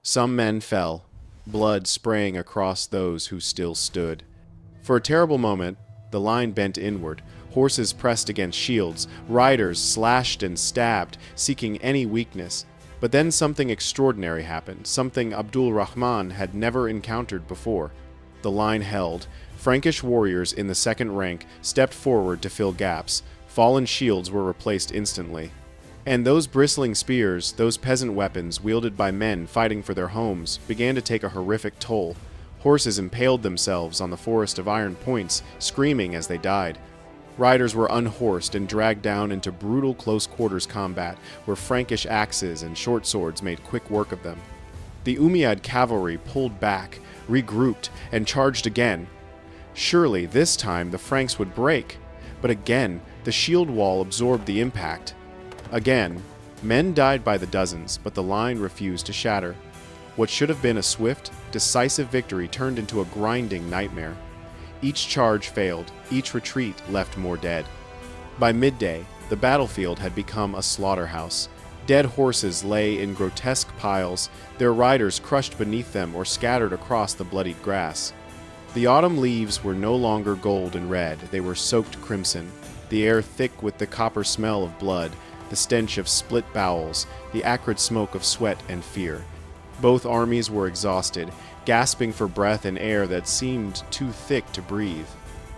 Some men fell, blood spraying across those who still stood. For a terrible moment, the line bent inward, horses pressed against shields, riders slashed and stabbed, seeking any weakness. But then something extraordinary happened, something Abdul Rahman had never encountered before. The line held. Frankish warriors in the second rank stepped forward to fill gaps. Fallen shields were replaced instantly. And those bristling spears, those peasant weapons wielded by men fighting for their homes, began to take a horrific toll. Horses impaled themselves on the forest of iron points, screaming as they died. Riders were unhorsed and dragged down into brutal close-quarters combat, where Frankish axes and short swords made quick work of them. The Umayyad cavalry pulled back, regrouped, and charged again. Surely, this time, the Franks would break. But again, the shield wall absorbed the impact. Again, men died by the dozens, but the line refused to shatter. What should have been a swift, decisive victory turned into a grinding nightmare. Each charge failed, each retreat left more dead. By midday, the battlefield had become a slaughterhouse. Dead horses lay in grotesque piles, their riders crushed beneath them or scattered across the bloodied grass. The autumn leaves were no longer gold and red, they were soaked crimson, the air thick with the copper smell of blood, the stench of split bowels, the acrid smoke of sweat and fear. Both armies were exhausted, gasping for breath in air that seemed too thick to breathe.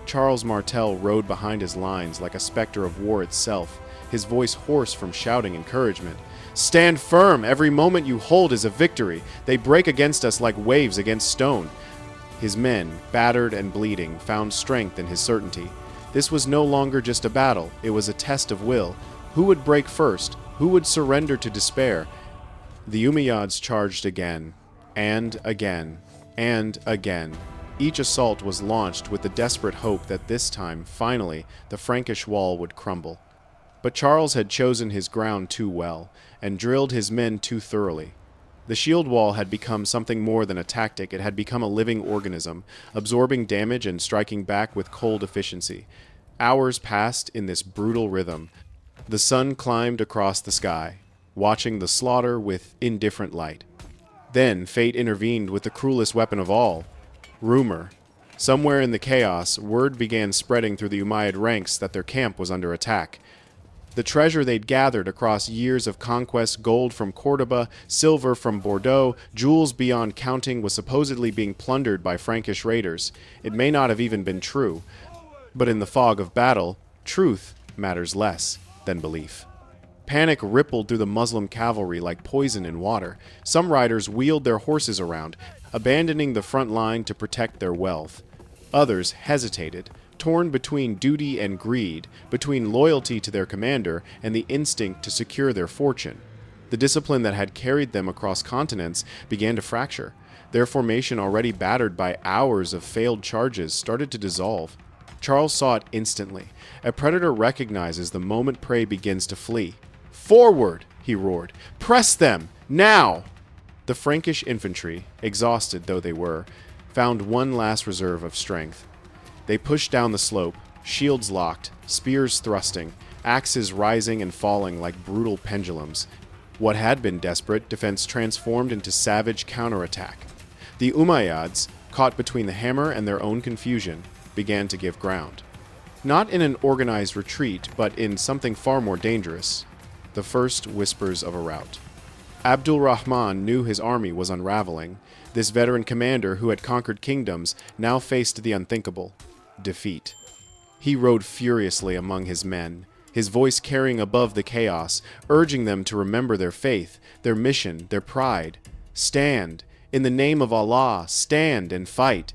Charles Martel rode behind his lines like a specter of war itself, his voice hoarse from shouting encouragement. "Stand firm! Every moment you hold is a victory! They break against us like waves against stone!" His men, battered and bleeding, found strength in his certainty. This was no longer just a battle, it was a test of will. Who would break first? Who would surrender to despair? The Umayyads charged again, and again, and again. Each assault was launched with the desperate hope that this time, finally, the Frankish wall would crumble. But Charles had chosen his ground too well, and drilled his men too thoroughly. The shield wall had become something more than a tactic, it had become a living organism, absorbing damage and striking back with cold efficiency. Hours passed in this brutal rhythm. The sun climbed across the sky, watching the slaughter with indifferent light. Then fate intervened with the cruelest weapon of all, rumor. Somewhere in the chaos, word began spreading through the Umayyad ranks that their camp was under attack. The treasure they'd gathered across years of conquest, gold from Cordoba, silver from Bordeaux, jewels beyond counting, was supposedly being plundered by Frankish raiders. It may not have even been true, but in the fog of battle, truth matters less than belief. Panic rippled through the Muslim cavalry like poison in water. Some riders wheeled their horses around, abandoning the front line to protect their wealth. Others hesitated, torn between duty and greed, between loyalty to their commander and the instinct to secure their fortune. The discipline that had carried them across continents began to fracture. Their formation, already battered by hours of failed charges, started to dissolve. Charles saw it instantly. A predator recognizes the moment prey begins to flee. "Forward!" he roared. "Press them! Now!" The Frankish infantry, exhausted though they were, found one last reserve of strength. They pushed down the slope, shields locked, spears thrusting, axes rising and falling like brutal pendulums. What had been desperate defense transformed into savage counterattack. The Umayyads, caught between the hammer and their own confusion, began to give ground. Not in an organized retreat, but in something far more dangerous. The first whispers of a rout. Abdul Rahman knew his army was unraveling. This veteran commander who had conquered kingdoms now faced the unthinkable: defeat. He rode furiously among his men, his voice carrying above the chaos, urging them to remember their faith, their mission, their pride. Stand! In the name of Allah, stand and fight!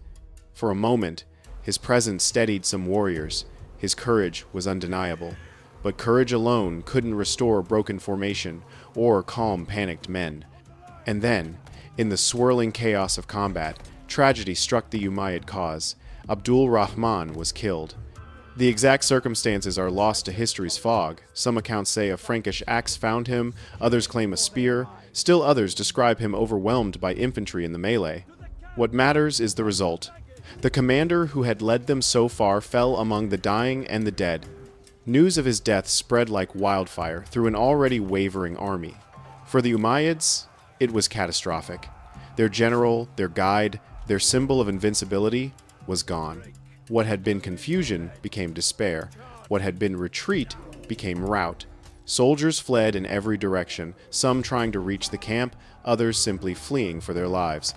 For a moment, his presence steadied some warriors. His courage was undeniable. But courage alone couldn't restore broken formation or calm panicked men. And then, in the swirling chaos of combat, tragedy struck the Umayyad cause. Abdul Rahman was killed. The exact circumstances are lost to history's fog. Some accounts say a Frankish axe found him, others claim a spear, still others describe him overwhelmed by infantry in the melee. What matters is the result. The commander who had led them so far fell among the dying and the dead. News of his death spread like wildfire through an already wavering army. For the Umayyads, it was catastrophic. Their general, their guide, their symbol of invincibility was gone. What had been confusion became despair. What had been retreat became rout. Soldiers fled in every direction, some trying to reach the camp, others simply fleeing for their lives.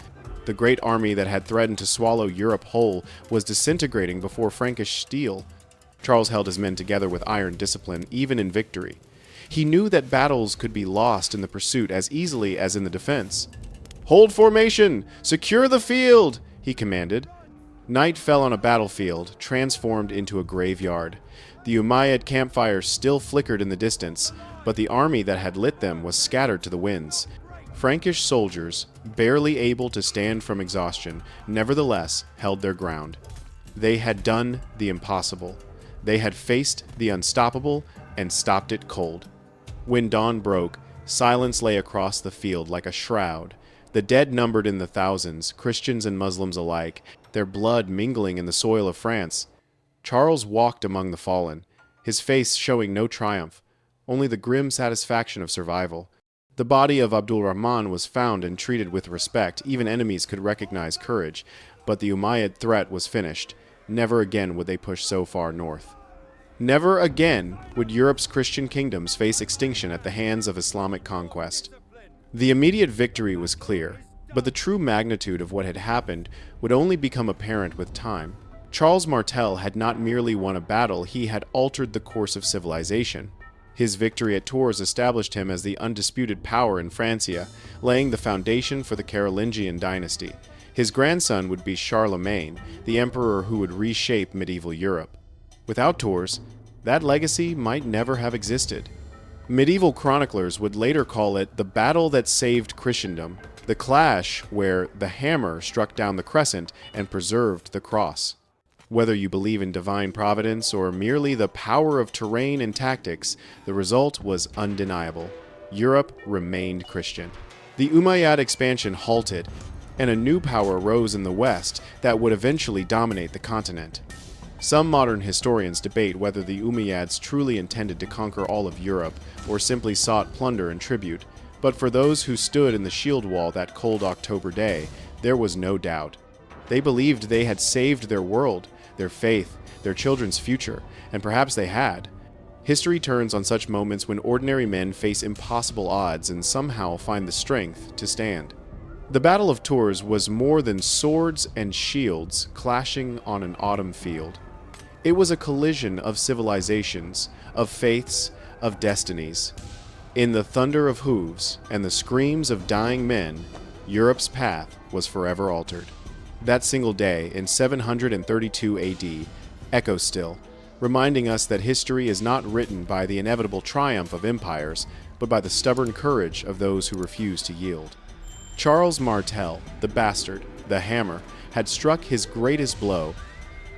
The great army that had threatened to swallow Europe whole was disintegrating before Frankish steel. Charles held his men together with iron discipline, even in victory. He knew that battles could be lost in the pursuit as easily as in the defense. "Hold formation! Secure the field!" he commanded. Night fell on a battlefield, transformed into a graveyard. The Umayyad campfires still flickered in the distance, but the army that had lit them was scattered to the winds. Frankish soldiers, barely able to stand from exhaustion, nevertheless held their ground. They had done the impossible. They had faced the unstoppable and stopped it cold. When dawn broke, silence lay across the field like a shroud. The dead numbered in the thousands, Christians and Muslims alike, their blood mingling in the soil of France. Charles walked among the fallen, his face showing no triumph, only the grim satisfaction of survival. The body of Abdul Rahman was found and treated with respect. Even enemies could recognize courage, but the Umayyad threat was finished. Never again would they push so far north. Never again would Europe's Christian kingdoms face extinction at the hands of Islamic conquest. The immediate victory was clear, but the true magnitude of what had happened would only become apparent with time. Charles Martel had not merely won a battle, he had altered the course of civilization. His victory at Tours established him as the undisputed power in Francia, laying the foundation for the Carolingian dynasty. His grandson would be Charlemagne, the emperor who would reshape medieval Europe. Without Tours, that legacy might never have existed. Medieval chroniclers would later call it the battle that saved Christendom, the clash where the hammer struck down the crescent and preserved the cross. Whether you believe in divine providence or merely the power of terrain and tactics, the result was undeniable. Europe remained Christian. The Umayyad expansion halted, and a new power rose in the west that would eventually dominate the continent. Some modern historians debate whether the Umayyads truly intended to conquer all of Europe or simply sought plunder and tribute, but for those who stood in the shield wall that cold October day, there was no doubt. They believed they had saved their world, their faith, their children's future, and perhaps they had. History turns on such moments when ordinary men face impossible odds and somehow find the strength to stand. The Battle of Tours was more than swords and shields clashing on an autumn field. It was a collision of civilizations, of faiths, of destinies. In the thunder of hooves and the screams of dying men, Europe's path was forever altered. That single day in 732 AD echoes still, reminding us that history is not written by the inevitable triumph of empires, but by the stubborn courage of those who refuse to yield. Charles Martel, the bastard, the hammer, had struck his greatest blow,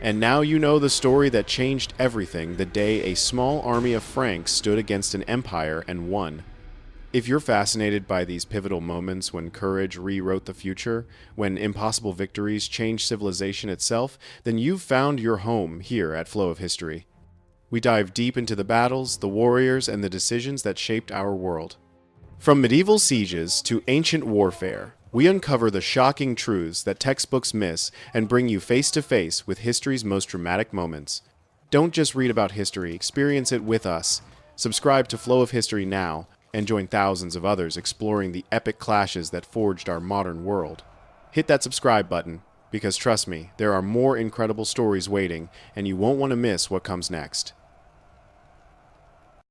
and now you know the story that changed everything the day a small army of Franks stood against an empire and won. If you're fascinated by these pivotal moments when courage rewrote the future, when impossible victories changed civilization itself, then you've found your home here at Flow of History. We dive deep into the battles, the warriors, and the decisions that shaped our world. From medieval sieges to ancient warfare, we uncover the shocking truths that textbooks miss and bring you face to face with history's most dramatic moments. Don't just read about history, experience it with us. Subscribe to Flow of History now, and join thousands of others exploring the epic clashes that forged our modern world. Hit that subscribe button, because trust me, there are more incredible stories waiting, and you won't want to miss what comes next.